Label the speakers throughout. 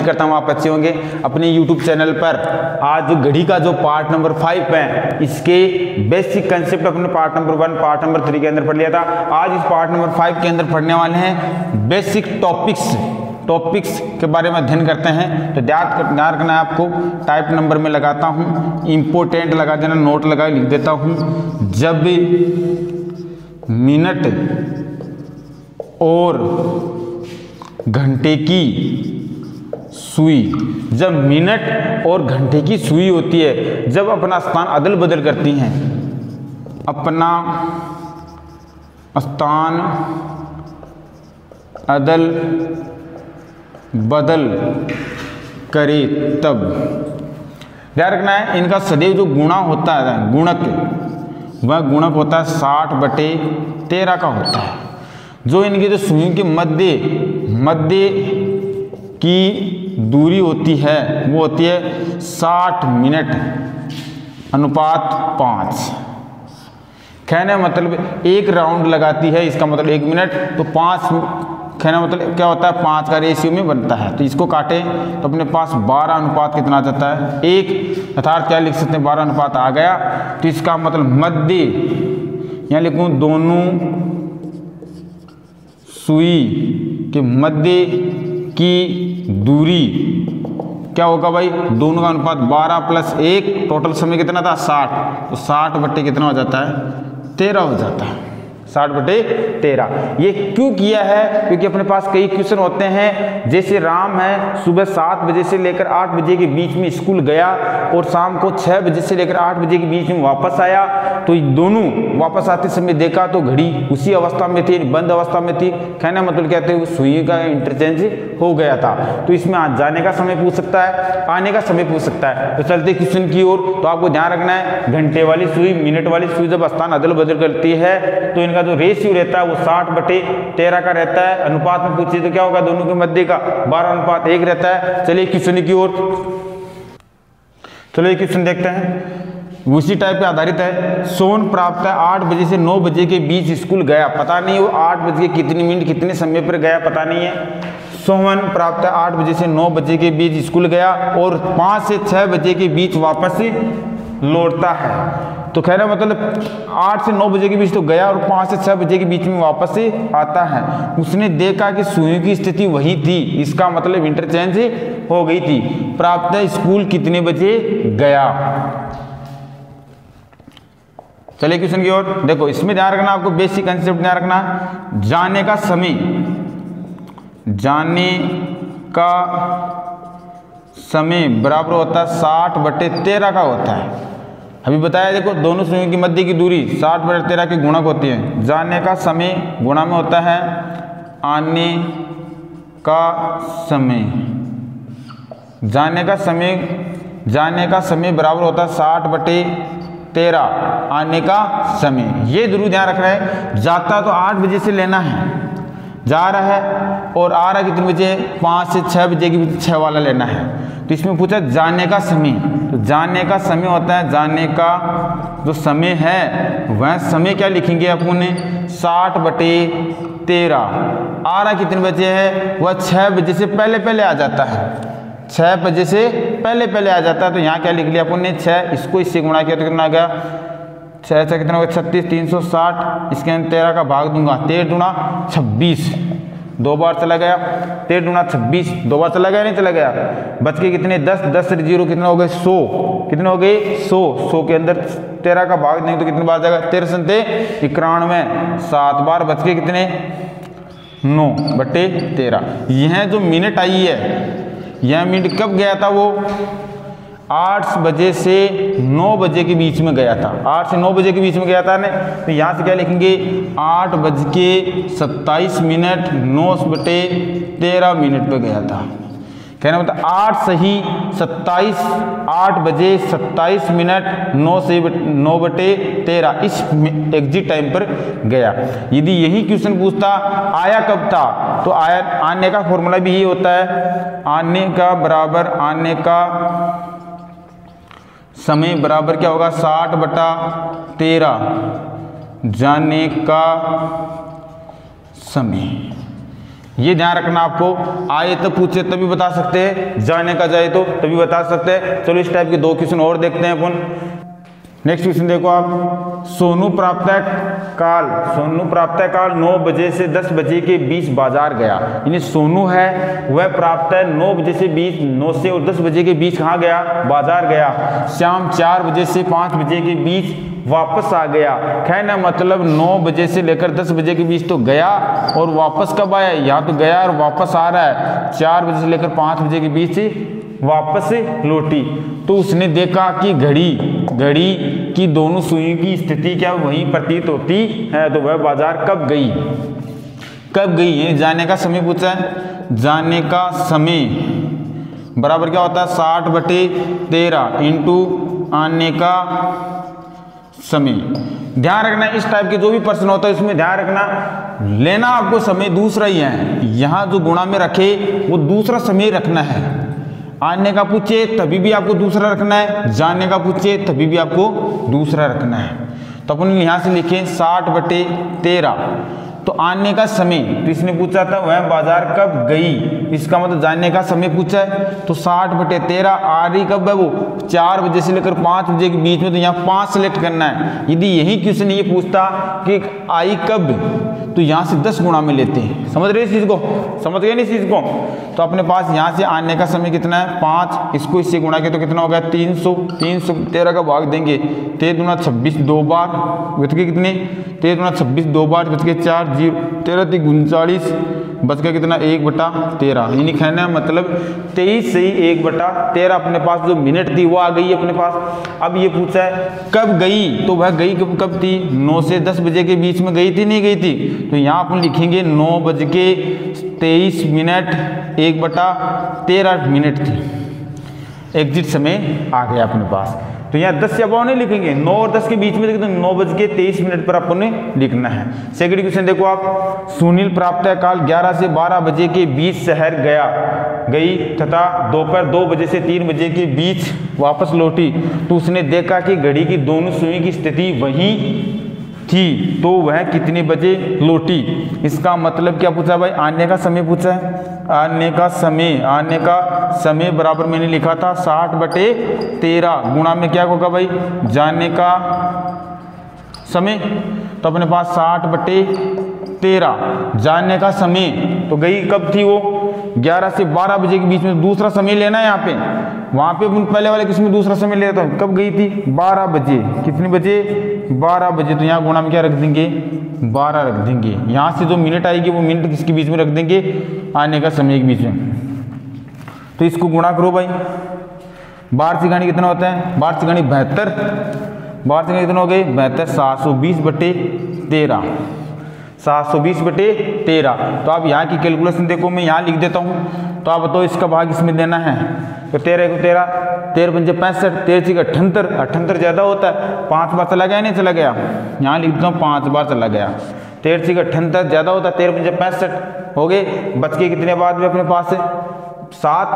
Speaker 1: उम्मीद करता हूँ आप अच्छे होंगे। अपने YouTube चैनल पर आज जो घड़ी का जो पार्ट नंबर 5 है, इसके बेसिक कंसेप्ट अपने पार्ट नंबर 1 पार्ट नंबर 3 के अंदर पढ़ लिया था। आज इस पार्ट नंबर 5 के अंदर पढ़ने वाले हैं बेसिक टॉपिक्स के बारे में अध्ययन करते हैं। तो ध्यान रखना है आपको। टाइप नंबर में लगाता हूँ, इम्पोर्टेंट लगा देना, नोट लगा लिख देता हूँ। जब मिनट और घंटे की सुई, जब मिनट और घंटे की सुई होती है, जब अपना स्थान अदल बदल करती हैं, अपना स्थान अदल बदल करे, तब ध्यान रखना है इनका सदैव जो गुणा होता है, गुणक, वह गुणक होता है 60/13 का होता है। जो इनके जो सुइयों के मध्य की दूरी होती है वो होती है 60 मिनट अनुपात 5। कहने मतलब एक राउंड लगाती है, इसका मतलब 1 मिनट, तो 5 कहना मतलब क्या होता है 5 का रेशियो में बनता है। तो इसको काटें तो अपने पास 12 अनुपात कितना आ जाता है 1, अर्थात क्या लिख सकते हैं 12 अनुपात आ गया। तो इसका मतलब मध्य, यहाँ लिखूं दोनों सुई के मध्य की दूरी क्या होगा भाई, दोनों का अनुपात 12 + 1, टोटल समय कितना था 60, तो 60 बट्टे कितना हो जाता है 13 हो जाता है, 60/13। ये क्यों किया है, क्योंकि अपने पास कई क्वेश्चन होते हैं। जैसे राम है सुबह 7 बजे से लेकर 8 बजे के बीच में स्कूल गया और शाम को 6 बजे से लेकर 8 बजे के बीच में वापस आया। तो दोनों वापस आते समय देखा तो घड़ी उसी अवस्था में थी, बंद अवस्था में थी। कहना मतलब कहते हैं सुई का इंटरचेंज हो गया था। तो इसमें आज जाने का समय पूछ सकता है, आने का समय पूछ सकता है। तो चलते क्वेश्चन की ओर। तो आपको ध्यान रखना है घंटे वाली सुई, मिनट वाली सुई जब स्थान अदल बदल करती है तो इनका जो रेशियो रहता है वो 60/13 का रहता है। अनुपात में पूछिए तो क्या होगा, दोनों के मध्य का 12:1 रहता है। चलिए क्वेश्चन की ओर, चलिए क्वेश्चन देखते हैं। उसी टाइप पे आधारित है। सोन प्राप्त है 8 बजे से 9 बजे के बीच स्कूल गया, पता नहीं वो 8 बजे कितनी मिनट कितने समय पर गया पता नहीं है। सोहन प्राप्त है 8 बजे से 9 बजे के बीच स्कूल गया और 5 से 6 बजे के बीच वापस लौटता है। तो कहना मतलब 8 से 9 बजे के बीच तो गया और 5 से 6 बजे के बीच में वापस से आता है। उसने देखा कि सुइयों की स्थिति वही थी, इसका मतलब इंटरचेंज हो गई थी। प्राप्त है स्कूल कितने बजे गया। चलिए क्वेश्चन की ओर। देखो इसमें ध्यान रखना, आपको बेसिक कंसेप्ट ध्यान रखना। जाने का समय, जाने का समय बराबर होता है 60/13 का होता है। अभी बताया देखो दोनों सुइयों की मध्य की दूरी 60/13 की गुणक होती है। जाने का समय गुणा में होता है आने का समय। जाने का समय बराबर होता है 60/13 आने का समय। ये जरूर ध्यान रखना है। जाता तो 8 बजे से लेना है, जा रहा है और आ रहा कितने बजे 5 से 6 बजे के बीच 6 वाला लेना है। तो इसमें पूछा जाने का समय, तो जाने का समय होता है, जाने का जो समय है वह समय क्या लिखेंगे अपन ने 60/13। आ रहा कितने बजे है, वह 6 बजे से पहले आ जाता है, 6 बजे से पहले आ जाता है। तो यहाँ क्या लिख लिया अपन ने 6, इसको इससे गुणा किया तो कितना आ गया 6 से कितना होगा 36, 360। इसके अंदर 13 का भाग दूंगा, 13 दूना 26, 2 बार चला गया। 13 दूना 26, 2 बार चला गया नहीं चला गया। बच के कितने 10, 10 से 0 कितना हो गए 100, कितने हो गए 100। 100 के अंदर 13 का भाग देंगे तो कितने बार जाएगा 13 × 91, 7 बार। बच के कितने 9/13। यह जो मिनट आई है, यह मिनट कब गया था, वो 8 बजे से 9 बजे के बीच में गया था। 8 से 9 बजे के बीच में गया था ना। तो यहाँ से क्या लिखेंगे 8:27 मिनट 9/13 पे गया था। कहना मतलब 8 सही 27, 8 बजे 27 मिनट 9/13 इस एग्जिट टाइम पर गया। यदि यही क्वेश्चन पूछता आया कब था, तो आने का फॉर्मूला भी यही होता है, आने का बराबर आने का समय बराबर क्या होगा 60/13 जाने का समय। ये ध्यान रखना आपको, आए तो पूछे तभी बता सकते हैं, जाने का जाए तो तभी बता सकते हैं। चलो इस टाइप के 2 क्वेश्चन और देखते हैं अपन। नेक्स्ट क्वेश्चन देखो आप, सोनू प्रातः काल 9 बजे से 10 बजे के बीच बाजार गया। यानी सोनू है वह प्रातः 9 बजे से 9 से और 10 बजे के बीच कहाँ गया, बाजार गया। शाम 4 बजे से 5 बजे के बीच वापस आ गया। कहना मतलब 9 बजे से लेकर 10 बजे के बीच तो गया और वापस कब आया, यहाँ तो गया और वापस आ रहा है। 4 बजे से लेकर 5 बजे के बीच वापस लौटी। तो उसने देखा कि घड़ी की दोनों सुइयों की स्थिति क्या वही प्रतीत होती है। तो वह बाजार कब गई है, जाने का समय पूछा है। जाने का समय बराबर क्या होता है, 60/13 इंटू आने का समय। ध्यान रखना इस टाइप के जो भी प्रश्न होता है इसमें ध्यान रखना, लेना आपको समय दूसरा ही है। यहाँ जो गुणा में रखे वो दूसरा समय रखना है। आने का पूछे तभी भी आपको दूसरा रखना है, जाने का पूछे तभी भी आपको दूसरा रखना है। तो अपन यहाँ से लिखें 60/13। तो आने का समय तो इसने पूछा था वह बाजार कब गई, इसका मतलब जानने का समय पूछा है। तो 60/13 आ रही कब है, वो 4 बजे से लेकर 5 बजे के बीच में। तो यहाँ 5 सेलेक्ट करना है। यदि यही क्वेश्चन ये पूछता कि आई कब, तो यहाँ से 10 गुणा में लेते हैं। समझ रहे इस चीज़ को, समझ गए नहीं इस चीज़ को। तो अपने पास यहाँ से आने का समय कितना है 5, इसको इससे गुणा किया तो कितना हो गया 300। 313 का भाग देंगे, 13 दूना 26 2 बार बच के कितने, 13 दूना 26 2 बार बच के 4, 13 × 39 बच गया कितना 1/13। यानी कहना मतलब 23 से ही 1/13 अपने पास जो मिनट थी वो आ गई अपने पास। अब ये पूछा है कब गई, तो वह गई कब थी, 9 से 10 बजे के बीच में गई थी नहीं गई थी। तो यहाँ अपन लिखेंगे 9:23 मिनट 1/13 मिनट थी। एग्जिट समय आ गया अपने पास। तो यहाँ 10 से अबाव नहीं लिखेंगे, 9 और 10 के बीच में तो 9:23 पर अपन ने लिखना है। सेकंड क्वेश्चन देखो आप, सुनील प्रातः काल 11 से 12 बजे के बीच शहर गई तथा दोपहर 2 बजे से 3 बजे के बीच वापस लौटी। तो उसने देखा कि घड़ी की दोनों सुइयों की स्थिति वही थी। तो वह कितने बजे लौटी, इसका मतलब क्या पूछा भाई, आने का समय पूछा है। आने का समय बराबर मैंने लिखा था 60/13 गुणा में क्या होगा भाई, जाने का समय। तो अपने पास 60/13 जाने का समय। तो गई कब थी वो, 11 से 12 बजे के बीच में। दूसरा समय लेना है यहाँ पे, वहाँ पे पहले वाले किसमें दूसरा समय ले रहा था। कब गई थी, 12 बजे। कितने बजे, 12 बजे। तो यहाँ गुणा में क्या रख देंगे, 12 रख देंगे। यहाँ से जो मिनट आएगी वो मिनट किसके बीच में रख देंगे, आने का समय के बीच में। तो इसको गुणा करो भाई, 12 से गानी कितना होता है, 12 से गानी 72, 12 से गानी कितना हो गई 72, 720/13, 720/13। तो आप यहाँ की कैलकुलेशन देखो, मैं यहाँ लिख देता हूँ। तो आप बताओ इसका भाग इसमें देना है। तो 13 को 13, 13 पंजे 65, 13 से 78, 78 ज़्यादा होता है, 5 बार चला गया नहीं चला गया, यहाँ लिख देता हूँ 5 बार चला गया। 13 से 78 ज़्यादा होता है, 13 पंजे 65 हो गए। बच के कितने बाद में अपने पास 7,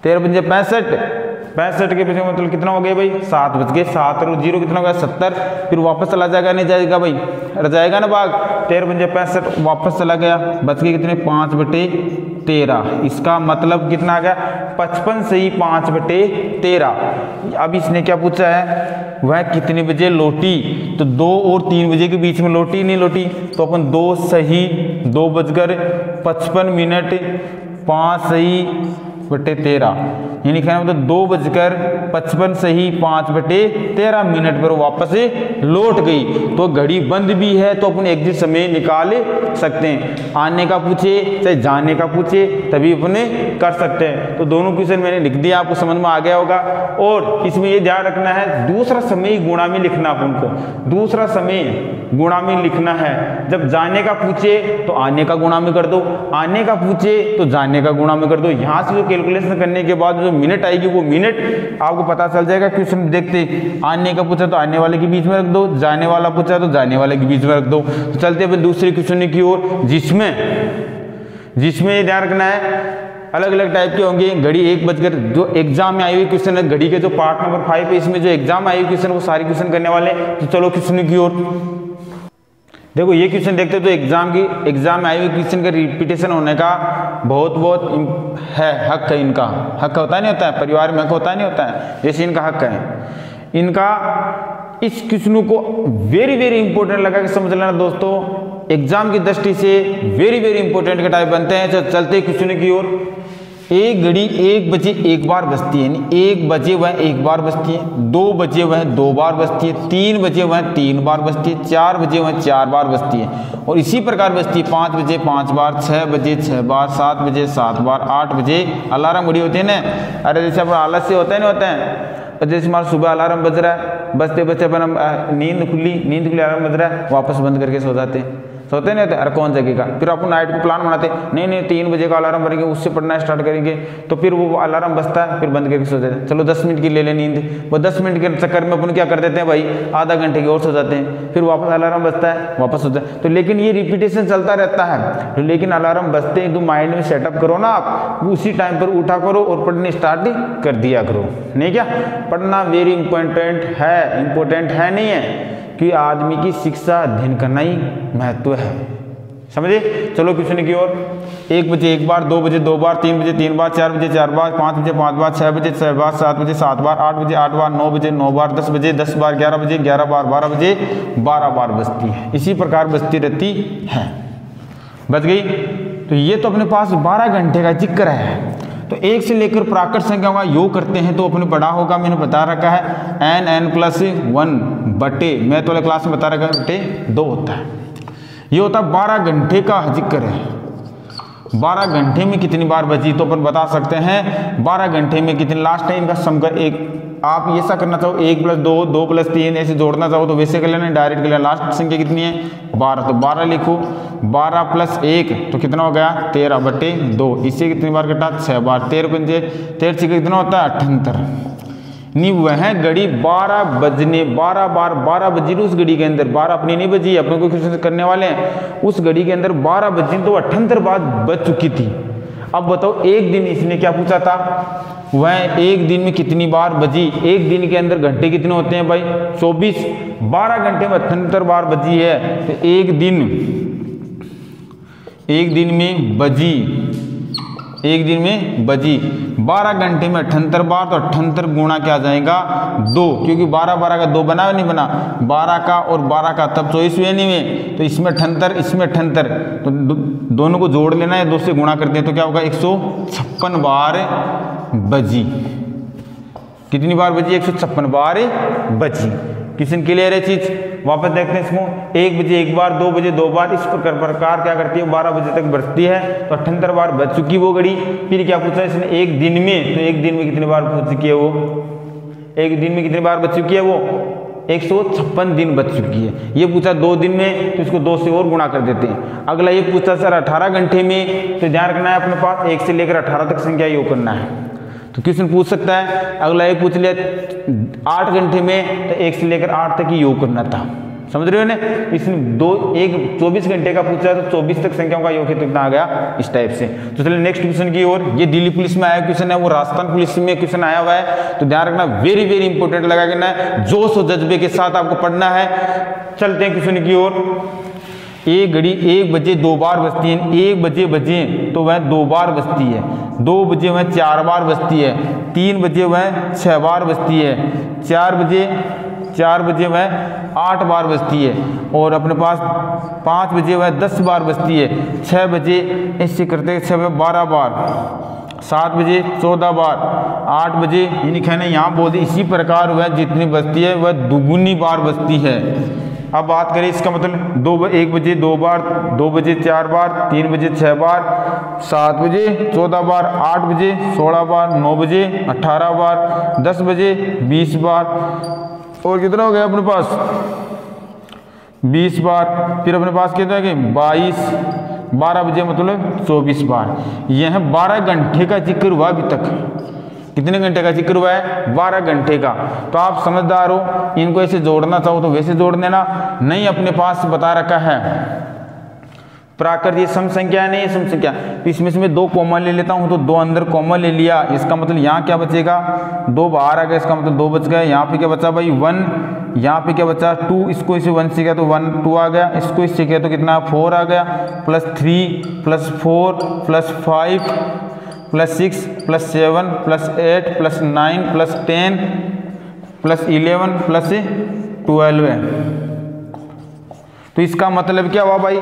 Speaker 1: 13 पंजे 65 के पीछे मतलब कितना हो गया भाई, 7 बच गए। 7 और 0 कितना हो गया 70। फिर वापस चला जाएगा नहीं जाएगा भाई, रह जाएगा ना भाग। 13 पंजे 65 वापस चला गया, बच गए कितने 5/13। इसका मतलब कितना आ गया 55 से ही 5/13। अब इसने क्या पूछा है, वह कितने बजे लौटी। तो 2 और 3 बजे के बीच में लौटी नहीं लौटी। तो अपन 2 सही 2:55 5 सही 13, यानी कहना मतलब 2:55 सही 5/13 मिनट पर वापस लौट गई। तो घड़ी बंद भी है तो अपन एग्जिट समय निकाल सकते हैं। आने का पूछे चाहे जाने का पूछे तभी अपने कर सकते हैं। तो दोनों क्वेश्चन मैंने लिख दिया, आपको समझ में आ गया होगा। और इसमें ये ध्यान रखना है, दूसरा समय गुणा में लिखना अपन को, दूसरा समय गुणा में लिखना है। जब जाने का पूछे तो आने का गुणा में कर दो, आने का पूछे तो जाने का गुणा में कर दो। यहाँ से जो कैलकुलेशन करने के बाद जो मिनट आएगी वो मिनट आपको पता चल जाएगा। क्वेश्चन देखते, आने का पूछा तो आने वाले के बीच में रख दो, जाने वाला पूछा तो जाने वाले के बीच में रख दो। तो चलते हैं दूसरे क्वेश्चन की ओर, जिसमें ये ध्यान रखना है अलग अलग टाइप के होंगे। घड़ी 1 बजकर जो एग्जाम में आई हुई क्वेश्चन है, घड़ी के जो पार्ट नंबर 5 है, इसमें जो एग्जाम आई हुई क्वेश्चन वो सारे क्वेश्चन करने वाले। तो चलो क्वेश्चन की ओर। देखो ये क्वेश्चन देखते तो एग्जाम में आई हुई क्वेश्चन का रिपीटेशन होने का बहुत है, हक है इनका। हक होता नहीं होता है, परिवार में हक होता नहीं होता है, जैसे इनका हक है। इनका इस क्वेश्चन को वेरी वेरी इंपॉर्टेंट लगा कि समझ लेना दोस्तों, एग्जाम की दृष्टि से वेरी वेरी इंपॉर्टेंट के टाइप बनते हैं। चलते क्वेश्चन की ओर। एक घड़ी 1 बजे 1 बार बजती है, 1 बजे वह 1 बार बजती है, 2 बजे वह 2 बार बजती है, 3 बजे वह 3 बार बजती है, 4 बजे वह 4 बार बजती है, और इसी प्रकार बजती है 5 बजे 5 बार, 6 बजे 6 बार, 7 बजे 7 बार, 8 बजे अलार्म घड़ी होती है ना। अरे जैसे अपना आलस से होता है नहीं होता है, जैसे हमारा सुबह अलार्म बज रहा है, बजते बजते अपन नींद खुली अलार्म बज रहा है, वापस बंद करके सो जाते हैं, सोते नहीं होते, अरे कौन जगेगा। फिर अपन नाइट को प्लान बनाते, नहीं 3 बजे का अलार्म बनेंगे, उससे पढ़ना स्टार्ट करेंगे, तो फिर वो अलार्म बजता है, फिर बंद करके सो जाते हैं, चलो 10 मिनट की ले ले नींद। वो 10 मिनट के चक्कर में अपन क्या कर देते हैं भाई, आधा घंटे की और सो जाते हैं, फिर वापस अलार्म बजता है, वापस सोते हैं। तो लेकिन ये रिपीटेशन चलता रहता है, लेकिन अलार्म बजते ही तो माइंड में सेटअप करो ना आप, उसी टाइम पर उठा करो और पढ़ने स्टार्ट कर दिया करो। नहीं क्या, पढ़ना वेरी इंपॉर्टेंट है नहीं है कि आदमी की शिक्षा अध्ययन करना ही महत्व है, समझे। चलो क्वेश्चन की ओर। 1 बजे 1 बार, 2 बजे 2 बार, 3 बजे 3 बार, 4 बजे 4 बार, 5 बजे 5 बार, 6 बजे 6 बार, 7 बजे 7 बार, 8 बजे 8 बार, 9 बजे 9 बार, 10 बजे 10 बार, 11 बजे 11 बार, 12 बजे 12 बार बजती है। इसी प्रकार बजती रहती है। बच गई। तो ये तो अपने पास 12 घंटे का जिक्र है। तो 1 से लेकर प्राकृत संख्या का योग करते हैं तो अपने पढ़ा होगा, मैंने बता रखा है n+1 बटे, मैं तो क्लास में बता रखा बटे 2 होता है। ये होता है 12 घंटे का जिक्र है। 12 घंटे में कितनी बार बजी तो अपन बता सकते हैं 12 घंटे में कितनी। लास्ट टाइम का सम कर, एक आप ऐसा करना चाहो 1 + 2 2 + 3 ऐसे जोड़ना चाहो तो वैसे कर लेना, डायरेक्ट कर लेना। लास्ट संख्या कितनी है 12, तो 12 लिखो, 12 + 1 तो कितना हो गया 13 बटे 2। इससे कितनी बार कटा 6 बार, 13 पंजे 13 से कितना होता है 78। नहीं वह घड़ी 12 बजने 12 बार 12 बजी उस घड़ी के अंदर, 12 अपनी नहीं बजी, अपने को क्वेश्चन करने वाले हैं, उस घड़ी के अंदर 12 बजी तो 78 बार बज चुकी थी। अब बताओ एक दिन इसने क्या पूछा था, वह एक दिन में कितनी बार बजी। एक दिन के अंदर घंटे कितने होते हैं भाई 24, 12 घंटे में 78 बार बजी है। तो एक दिन में बजी, एक दिन में बजी 12 घंटे में 78 बार, तो 78 गुणा क्या आ जाएगा 2, क्योंकि 12 12 का 2 बना या नहीं बना, 12 का और 12 का तब 24 हुए नहीं में, तो इसमें 78 इसमें 78, तो दोनों को जोड़ लेना है, 2 से गुणा करते हैं तो क्या होगा 156 बार बजी। कितनी बार बजी 156 बार बजी। क्वेश्चन क्लियर है चीज। वापस देखते हैं इसको, 1 बजे 1 बार, 2 बजे 2 बार, इस प्रकार क्या करती है 12 बजे तक बजती है, तो 78 बार बज चुकी वो घड़ी। फिर क्या पूछा इसने एक दिन में, तो एक दिन में कितनी बार बज चुकी है वो, एक दिन में कितनी बार बज चुकी है वो 156 दिन बच चुकी है। ये पूछा 2 दिन में, तो इसको 2 से और गुणा कर देते हैं। अगला ये पूछा सर 18 घंटे में, तो ध्यान रखना है अपने पास 1 से लेकर 18 तक संख्या योग करना है, तो क्वेश्चन पूछ सकता है। अगला ये पूछ लिया 8 घंटे में, तो 1 से लेकर 8 तक ही योग करना था, समझ रहे हो ना। इसने 24 घंटे का पूछा तो 24 तक संख्याओं का योग है, तो इतना आ गया इस टाइप से। तो चलिए नेक्स्ट क्वेश्चन की ओर। ये दिल्ली पुलिस में आया क्वेश्चन है, वो राजस्थान पुलिस में क्वेश्चन आया हुआ है, तो ध्यान रखना वेरी वेरी इंपॉर्टेंट लगा करना है, जोश और जज्बे के साथ आपको पढ़ना है। चलते हैं क्वेश्चन की ओर। एक घड़ी 1 बजे 2 बार बजती है, 1 बजे बजे तो वह 2 बार बजती है, 2 बजे वह 4 बार बजती है, 3 बजे वह 6 बार बजती है, 4 बजे वह 8 बार बजती है, और अपने पास 5 बजे वह 10 बार बजती है, 6 बजे ऐसे करते 6 बजे 12 बार, 7 बजे 14 बार, 8 बजे यानी कहना यहाँ बोल दी। इसी प्रकार वह जितनी बजती है वह दुगुनी बार बजती है। अब बात करें इसका मतलब 1 बजे 2 बार, 2 बजे 4 बार, 3 बजे 6 बार, 7 बजे 14 बार, 8 बजे 16 बार, 9 बजे 18 बार, 10 बजे 20 बार, और कितना हो गया अपने पास 20 बार। फिर अपने पास कितना है कि 22, 12 बजे मतलब 24 बार। यह 12 घंटे का जिक्र हुआ अभी तक। कितने घंटे का जिक्र हुआ है 12 घंटे का। तो आप समझदार हो, इनको ऐसे जोड़ना चाहो तो वैसे जोड़ देना, नहीं अपने पास बता रखा है प्राकृत ये सम संख्या है, नहीं है सम संख्या, तो इसमें से मैं 2 कॉमन ले लेता हूँ, तो 2 अंदर कॉमन ले लिया, इसका मतलब यहाँ क्या बचेगा 2 बाहर आ गया, इसका मतलब 2 बच गए। यहाँ पे क्या बचा भाई 1, यहाँ पे क्या बचा 2, इसको इसे 1 से किया तो 1 2 आ गया, इसको इससे किया तो कितना 4 आ गया, plus 3 plus 4 plus 5 plus 6 plus 7 plus 8 plus 9 plus 10 plus 11 plus 12 है। तो इसका मतलब क्या हुआ भाई,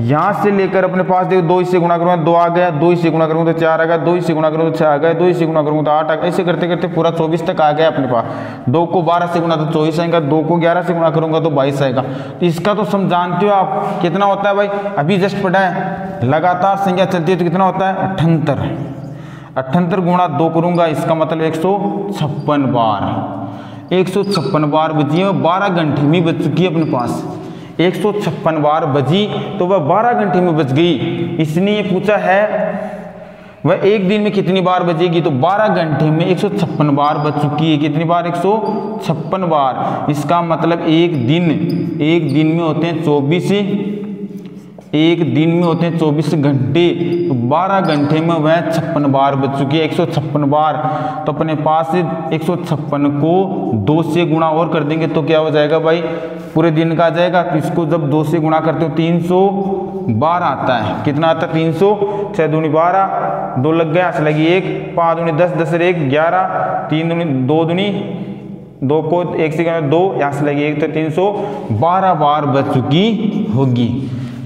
Speaker 1: यहाँ से लेकर अपने पास देखो 2 इससे गुणा करूँगा 2 आ गया, 2 इससे गुणा करूँगा तो 4 आ गया, 2 इससे गुणा करूँगा तो 6 आ गया, 2 इससे गुणा करूँगा तो 8 आ गया, ऐसे करते करते पूरा 24 तक आ गया अपने पास। 2 को 12 से गुणा तो 24 आएगा, 2 को 11 से गुणा करूँगा तो 22 आएगा। तो इसका तो सम जानते हो आप कितना होता है भाई, अभी जस्ट पढ़ा है, लगातार संख्या चलती है तो कितना होता है 78। 78 गुणा 2 करूँगा, इसका मतलब 156 बार, 156 बार बची है, 12 घंटे में बच चुकी है अपने पास। 156 बार बजी तो वह 12 घंटे में बच गई। इसने ये पूछा है वह एक दिन में कितनी बार बजेगी, तो 12 घंटे में 156 बार बच चुकी है। कितनी बार 156 बार, इसका मतलब एक दिन में होते हैं 24, एक दिन में होते हैं 24 घंटे, तो 12 घंटे में वह 56 बार बच चुकी है, 156 बार। तो अपने पास 156 को 2 से गुणा और कर देंगे तो क्या हो जाएगा भाई, पूरे दिन का आ जाएगा। तो इसको जब 2 से गुणा करते हो 312 आता है। कितना आता है 300, 6 दूनी 12, 2 लग गया, 8 लगी 1, 5 दूनी 10, 10 1 11, 3 दूनी 2 दूनी 2 को 1 से 2, यहाँ से लगी 1, तो 312 बार बच चुकी होगी।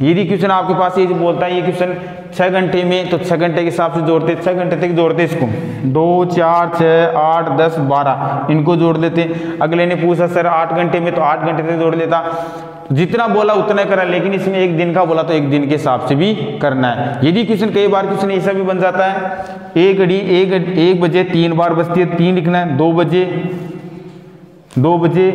Speaker 1: यदि क्वेश्चन आपके पास ये जो बोलता है ये क्वेश्चन 6 घंटे में, तो 6 घंटे के हिसाब से जोड़ते, 6 घंटे तक जोड़ते इसको, 2 4 6 8 10 12 इनको जोड़ लेते। अगले ने पूछा सर 8 घंटे में, तो 8 घंटे तक जोड़ लेता। जितना बोला उतना करा, लेकिन इसमें एक दिन का बोला तो एक दिन के हिसाब से भी करना है। यदि क्वेश्चन कई बार क्वेश्चन ऐसा भी बन जाता है, 1 बजे 3 बार बजती है 3 लिखना है, 2 बजे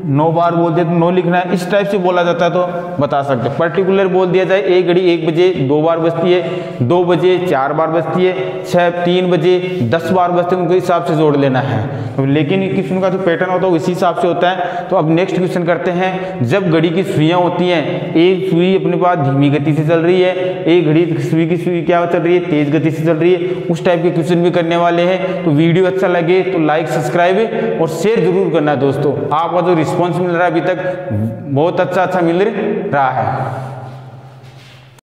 Speaker 1: 9 बार बोल दिया तो 9 लिखना है, इस टाइप से बोला जाता है तो बता सकते हैं। पर्टिकुलर बोल दिया जाए 1 बजे 2 बार बजती है, 2 बजे 4 बार बजती है, 3 बजे 10 बार बजती है, उनके हिसाब से जोड़ लेना है। तो लेकिन क्वेश्चन का जो पैटर्न होता है उसी हिसाब से होता है। तो अब नेक्स्ट क्वेश्चन करते हैं। जब घड़ी की सुइयाँ होती हैं, एक सुई अपने पास धीमी गति से चल रही है, एक घड़ी सुई की सुई क्या चल रही है तेज गति से चल रही है, उस टाइप के क्वेश्चन भी करने वाले हैं। तो वीडियो अच्छा लगे तो लाइक सब्सक्राइब और शेयर जरूर करना दोस्तों। आपका जो रिस्पॉन्स मिल रहा है अभी तक बहुत अच्छा मिल रहा है।